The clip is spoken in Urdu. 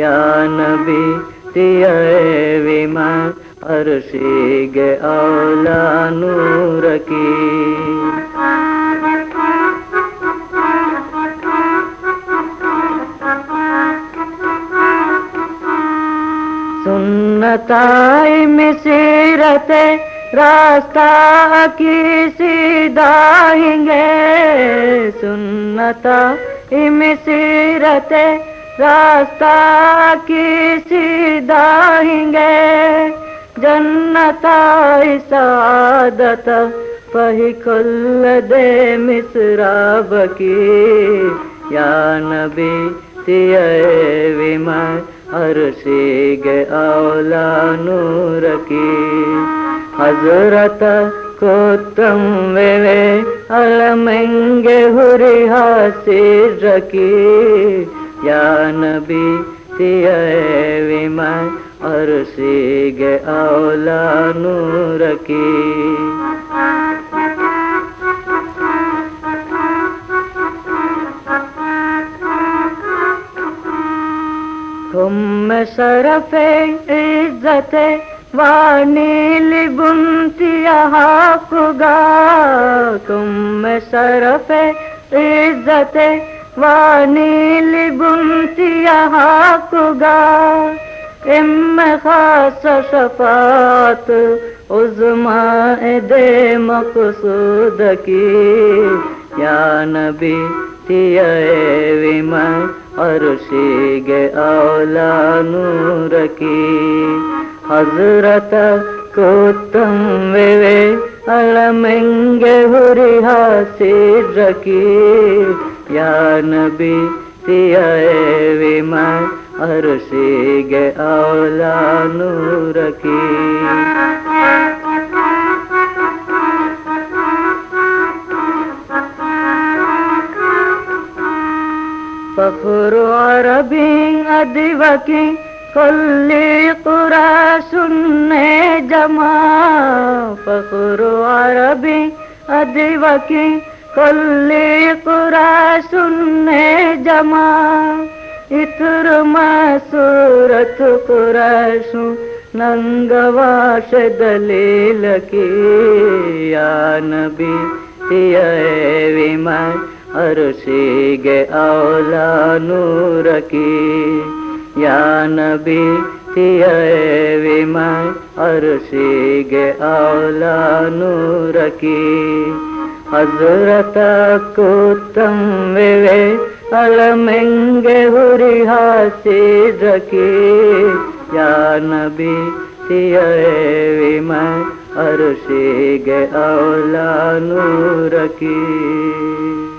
یا نبی تیئے ویمن عرشیگ اولا نور کی سنتائی مسیرت راستہ کی سیدھائیں گے سنتائی مسیرت راستہ کی سیدھائیں گے جنتائی سعادت پہی کل دے مسراب کی یا نبی تیئے ویمن عرشیگ اولا نور کی حضرت کو تم وے علمنگ ہوری حاصل رکی یا نبی تیئے ویمن عرشیگ اولا نور کی تم شرف عزت وانی لبنتی حق گا تم شرف عزت وانی لبنتی حق گا ام خاص شفاعت عظماء دے مقصود کی یا نبی تیئے ویمن عرشیگ اولا نور کی حضرت کو تم وے علمنگ ہوری حاصل رکی یا نبی تیئے ویمن عرشیگ اولا نور کی فخر عربی ادوکی کلی قریش نے جمع فخر عربی ادوکی کلی قریش نے جمع اتر مسورت قریش ننگواش دلیل کی یا نبی تیئے ویمن عرشیگ اولا نور کی یا نبی تیئے ویمن عرشیگ اولا نور کی حضرت کو تم وے علمنگ ہوری حاصل رکی یا نبی تیئے ویمن عرشیگ اولا نور کی